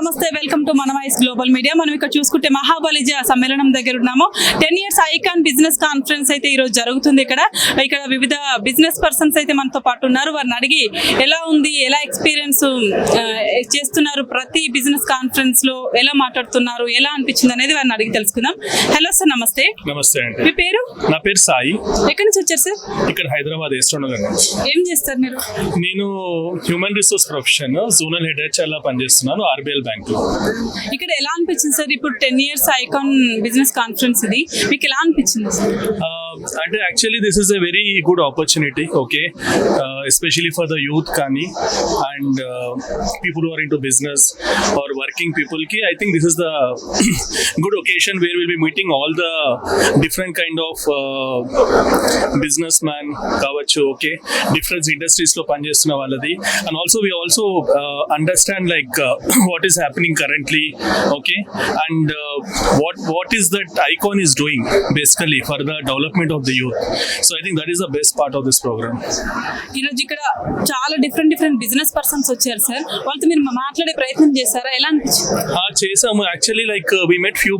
నమస్తే, welcome to మన voice global media. మనం ఇక్కడ చూసుకుంటే మహాబలిజ సమ్మేళనం దగ్గర ఉన్నాము. 10 years ఐకాన్ బిజినెస్ కాన్ఫరెన్స్ అయితే ఈ రోజు జరుగుతుంది. ఇక్కడ వివిధ బిజినెస్ పర్సన్స్ అయితే మనతో పాటు ఉన్నారు. వారిని అడిగి ఎలా ఉంది, ఎలా ఎక్స్పీరియన్స్ చేస్తున్నారు, ప్రతి బిజినెస్ కాన్ఫరెన్స్ లో ఎలా మాట్లాడుతున్నారు, ఎలా అనిపించింది అనేది వారిని అడిగి తెలుసుకుందాం. హలో సార్, నమస్తే. నమస్తే అండి. మీ పేరు? నా పేరు సాయి. ఎక్కడి నుంచి వచ్చారు సార్? ఇక్కడ హైదరాబాద్ వేస్తుండగా. ఏం చేస్తారు మీరు? నేను human resource profession zonal head చాలా పనిచేస్తున్నాను ఆర్బిఎల్ బ్యాంక్ లో. ఇక్కడ ఎలా అనిపించింది సార్? ఇప్పుడు 10 years ఐకాన్ బిజినెస్ కాన్ఫరెన్స్ ఇది మీకు ఎలా అనిపించింది సార్? అంటే actually this is a very good opportunity, okay, especially for the youth కానీ and people are into business or working people కి. I think this is the good occasion where will be meeting all the different kind of businessman కావచ్చు, okay, different industries లో పనిచేస్తున్న వాళ్ళది. And also we also understand like what is happening currently, okay, and what is that icon is doing basically for the development of the youth. So I think that is the best part of this program. ఈ రోజు ఇక్కడ చాలా different business persons వచ్చారు sir. వాళ్ళతో మీరు మాట్లాడే ప్రయత్నం చేశారా? ఎలా అనిపించింది? చేసాము. Actually like we met few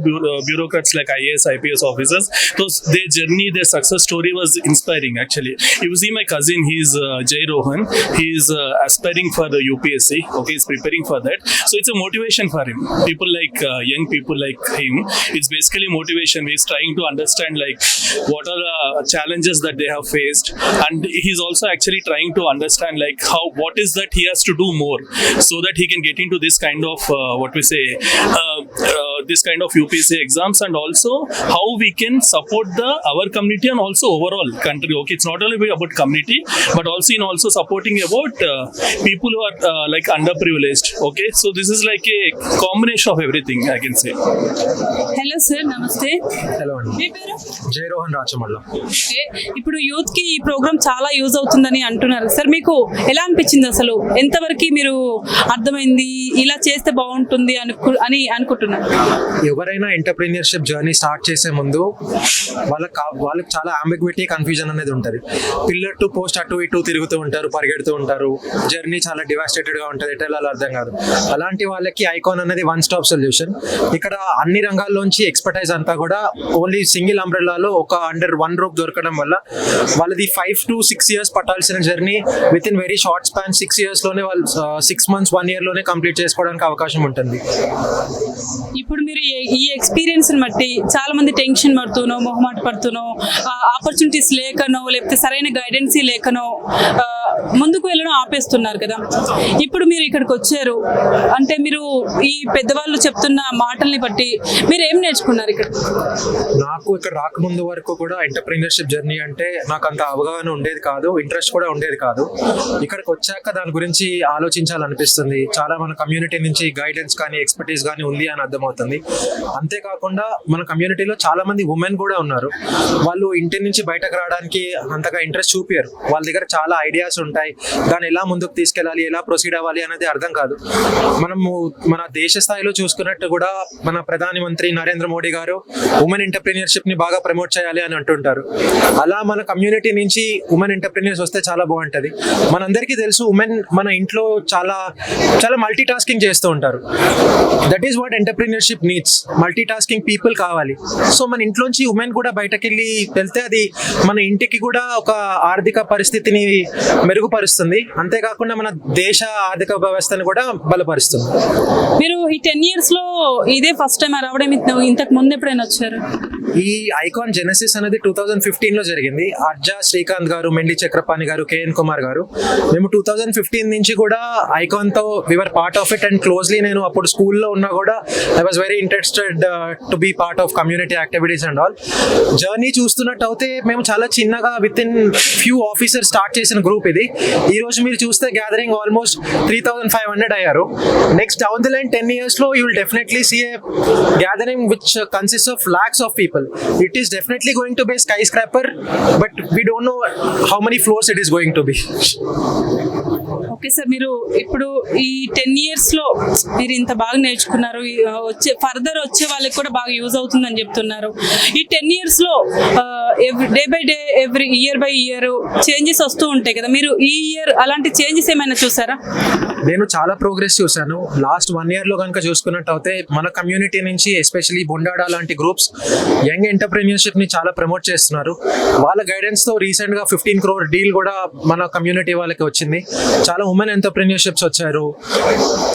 bureaucrats like IAS IPS officers. So their journey, their success story was inspiring actually. You see my cousin, he is Jay Rohan. He is aspiring for the UPSC, okay, he's preparing for that. So it's a motivation for him. People like young people like him, it's basically motivation. He's trying to understand like what are the challenges that they have faced, and he's also actually trying to understand like what is that he has to do more so that he can get into this kind of what we say this kind of UPSC exams, and also how we can support our community and also overall country, okay. It's not only about community but also in also supporting about people who are like underprivileged, okay. So this is like a combination of everything, I can say. Hello sir, నమస్తే. Hello అండి. మీ పేరు? జై రోహన్ రాచమల్ల. ఇప్పుడు youth కి ఈ programme చాలా use అవుతుందని అంటున్నారు సార్. మీకు ఎలా అనిపించింది అసలు? ఎంతవరకు మీరు అర్థమైంది, ఇలా చేస్తే బాగుంటుంది అని అనుకుంటున్నారు? ఎవరైనా ఎంటర్ప్రీనియర్షిప్ జర్నీ స్టార్ట్ చేసే ముందు వాళ్ళకి చాలా అంబిగ్విటీ, కన్ఫ్యూజన్ అనేది ఉంటుంది. పిల్లర్ టు పోస్ట్ అటు ఇటు తిరుగుతూ ఉంటారు, పరిగెడుతూ ఉంటారు. జర్నీ చాలా డివాస్టేటెడ్ గా ఉంటుంది, ఎట్లా అర్థం కాదు. అలాంటి వాళ్ళకి ఐకాన్ అనేది వన్ స్టాప్ సొల్యూషన్. ఇక్కడ అన్ని రంగాల్లోంచి ఎక్స్పర్టైజ్ అంతా కూడా ఓన్లీ సింగిల్ అంబ్రెల్లాలో ఒక అండర్ వన్ రూప్ దొరకడం వల్ల వాళ్ళది 5 to 6 years పట్టాల్సిన journey within very short span 6 years లోనే వాళ్ళు 6 months 1 year లోనే కంప్లీట్ చేసుకోవడానికి అవకాశం ఉంటుంది. ఇప్పుడు మీరు ఈ ఎక్స్పీరియన్స్ బట్టి చాలా మంది టెన్షన్ పడుతూనో, మొహమాట పడుతూనో, ఆపర్చునిటీస్ లేకనో, లేకపోతే సరైన గైడెన్స్ లేకనో ముందుకు వెళ్ళడం ఆపేస్తున్నారు కదా. ఇప్పుడు మీరు ఇక్కడికి వచ్చారు అంటే మీరు ఈ పెద్దవాళ్ళు చెప్తున్న మాటల్ని బట్టి మీరు ఏం నేర్చుకున్నారు ఇక్కడ? నాకు ఇక్కడ రాకముందు వరకు కూడా ఎంటర్ప్రీనియర్షిప్ జర్నీ అంటే నాకు అంత అవగాహన ఉండేది కాదు, ఇంట్రెస్ట్ కూడా ఉండేది కాదు. ఇక్కడికి వచ్చాక దాని గురించి ఆలోచించాలనిపిస్తుంది. చాలా మన కమ్యూనిటీ నుంచి గైడెన్స్ కానీ ఎక్స్పర్టీస్ కానీ ఉంది అని అర్థమవుతుంది. అంతేకాకుండా మన కమ్యూనిటీలో చాలా మంది ఉమెన్ కూడా ఉన్నారు. వాళ్ళు ఇంటి నుంచి బయటకు రావడానికి అంతగా ఇంట్రెస్ట్ చూపారు. వాళ్ళ దగ్గర చాలా ఐడియాస్ ఉంటాయి, దాన్ని ఎలా ముందుకు తీసుకెళ్ళాలి, ఎలా ప్రొసీడ్ అవ్వాలి అనేది అర్థం కాదు. మనము మన దేశ స్థాయిలో చూసుకున్నట్టు కూడా మన ప్రధానమంత్రి నరేంద్ర మోడీ గారు ఉమెన్ ఎంటర్ప్రీనియర్షిప్ ని బాగా ప్రమోట్ చేయాలి అని అంటుంటారు. అలా మన కమ్యూనిటీ నుంచి ఉమెన్ ఎంటర్ప్రీనియర్స్ వస్తే చాలా బాగుంటది. మనందరికీ తెలుసు ఉమెన్ మన ఇంట్లో చాలా చాలా మల్టీ టాస్కింగ్ చేస్తూ ఉంటారు. That is what entrepreneurship needs. Multi tasking people కావాలి. సో మన ఇంట్లోంచి ఉమెన్ కూడా బయటకెళ్ళి వెళ్తే అది మన ఇంటికి కూడా ఒక ఆర్థిక పరిస్థితిని మెరుగుపరుస్తుంది. అంతేకాకుండా మన దేశ ఆర్థిక వ్యవస్థను కూడా బలపరుస్తుంది. మీరు ఈ 10 years లో ఇదే ఫస్ట్ టైం రావడం? ఇంతకు ముందు ఎప్పుడైనా వచ్చారు? ఈ ఐకాన్ జెనసిస్ అనేది 2015 లో జరిగింది. అర్జా శ్రీకాంత్ గారు, మెండి చక్రపాణి గారు, కేఎన్ కుమార్ గారు, మేము 2015 నుంచి కూడా ఐకాన్ తో we were part of it. And closely నేను అప్పుడు స్కూల్లో ఉన్నా కూడా I was very interested to be part of community activities and all. Journey చూస్తున్నట్టు అయితే మేము చాలా చిన్నగా within few officers start చేసిన గ్రూప్ ఇది. ఈ రోజు మీరు చూస్తే గ్యాదరింగ్ ఆల్మోస్ట్ 3,500 అయ్యారు. Next down the line 10 years లో you will definitely see a gathering which consist of lakhs of people. It is definitely going to be a skyscraper, but we don't know how many floors it is going to be. Okay sir, మీరు ఇప్పుడు ఈ 10 years లో మీరు ఇంత బాగా నేర్చుకున్నారు, వచ్చే further వచ్చే వాళ్ళకి కూడా బాగా యూజ్ అవుతుందని చెప్తున్నారు. ఈ 10 years లో day by day every year by year changes వస్తూ ఉంటాయి కదా, మీరు ఈ ఇయర్ అలాంటి చేంజెస్ ఏమైనా చూసారా? నేను చాలా ప్రోగ్రెస్ చూశాను. లాస్ట్ 1 year లో కనుక చూసుకున్నట్టు అయితే మన కమ్యూనిటీ నుంచి ఎస్పెషలీ బొండాడా లాంటి గ్రూప్స్ యంగ్ ఎంటర్ప్రెన్యూర్షిప్ ని చాలా ప్రమోట్ చేస్తున్నారు. వాళ్ళ గైడెన్స్ తో రీసెంట్ గా 15 crore డీల్ కూడా మన కమ్యూనిటీ వాళ్ళకి వచ్చింది. చాలా ఉమెన్ ఎంటర్ప్రెన్యూర్షిప్స్ వచ్చారు.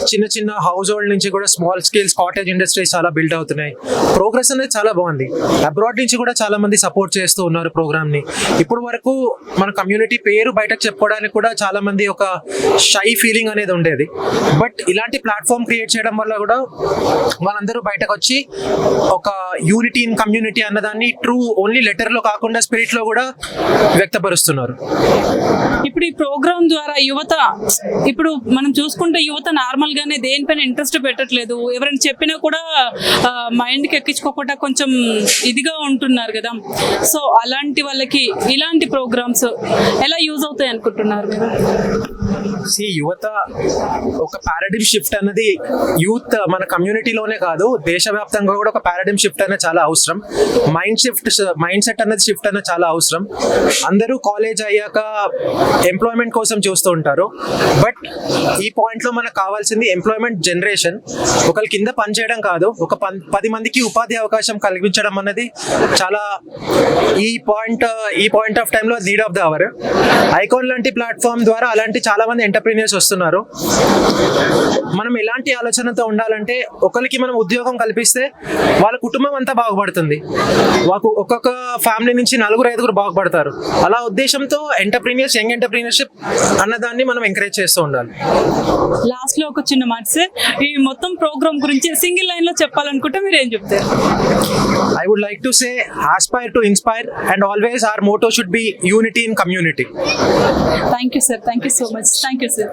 చిన్న చిన్న హౌస్ హోల్డ్ నుంచి కూడా స్మాల్ స్కేల్స్ కాటేజ్ ఇండస్ట్రీస్ చాలా బిల్డ్ అవుతున్నాయి. ప్రోగ్రెస్ అనేది చాలా బాగుంది. అబ్రాడ్ నుంచి కూడా చాలా మంది సపోర్ట్ చేస్తూ ఉన్నారు ప్రోగ్రామ్ ని. ఇప్పుడు వరకు మన కమ్యూనిటీ పేరు బయటకు చెప్పుకోవడానికి కూడా చాలా మంది ఒక షై ఫీలింగ్ అనేది ఉండేది. బట్ ఇలాంటి ప్లాట్ఫామ్ క్రియేట్ చేయడం వల్ల కూడా వాళ్ళందరూ బయటకు వచ్చి ఒక యూనిటీ ఇన్ కమ్యూనిటీ అన్నదాన్ని ట్రూ ఓన్లీ లెటర్ లో కాకుండా స్పిరిట్ లో కూడా వ్యక్తపరుస్తున్నారు. ఇప్పుడు ఈ ప్రోగ్రామ్ ద్వారా యువత, ఇప్పుడు మనం చూసుకుంటే యువత నార్మల్ గానే దేనిపైన ఇంట్రెస్ట్ పెట్టట్లేదు. ఎవరైనా చెప్పినా కూడా మైండ్ కి ఎక్కించుకోకుండా కొంచెం ఇదిగా ఉంటున్నారు కదా. సో అలాంటి వాళ్ళకి ఇలాంటి ప్రోగ్రామ్స్ ఎలా యూజ్ అవుతాయి అనుకుంటున్నారు మీరు? యువత ఒక పారాడిమ్ షిఫ్ట్ అన్నది యూత్ మన కమ్యూనిటీలోనే కాదు దేశవ్యాప్తంగా కూడా ఒక పారాడిమ్ షిఫ్ట్ అనేది చాలా అవసరం. మైండ్ సెట్ అనేది షిఫ్ట్ అనేది చాలా అవసరం. అందరూ కాలేజ్ అయ్యాక ఎంప్లాయ్మెంట్ కోసం చూస్తూ ఉంటారు. బట్ ఈ పాయింట్ లో మనకు కావాల్సింది ఎంప్లాయ్మెంట్ జనరేషన్. ఒకరి కింద పనిచేయడం కాదు, ఒక 10 మందికి ఉపాధి అవకాశం కల్పించడం అన్నది చాలా ఈ పాయింట్ ఆఫ్ టైంలో need of the hour. Icon లాంటి ప్లాట్ఫామ్ ద్వారా అలాంటి చాలా మంది ఎంటర్ప్రీనియర్స్ వస్తున్నారు. మనం ఎలాంటి ఆలోచనతో ఉండాలంటే ఒకరికి మనం ఉద్యోగం కల్పిస్తే వాళ్ళ కుటుంబం అంతా బాగుపడుతుంది. ఒక్కొక్క ఫ్యామిలీ నుంచి 4-5 బాగుపడతారు. అలా ఉద్దేశంతో యంగ్ ఎంటర్ప్రీనియర్షిప్ అన్నదాన్ని మనం ఎంకరేజ్ చేస్తూ ఉండాలి. లాస్ట్ లో ఒక చిన్న మాట సార్, ఈ మొత్తం ప్రోగ్రామ్ గురించి సింగిల్ లైన్ లో చెప్పాలనుకుంటే మీరు ఏం చెప్తారు? I would like to say aspire to inspire and always our motto should be unity in community. Thank you sir, thank you so much, thank you sir.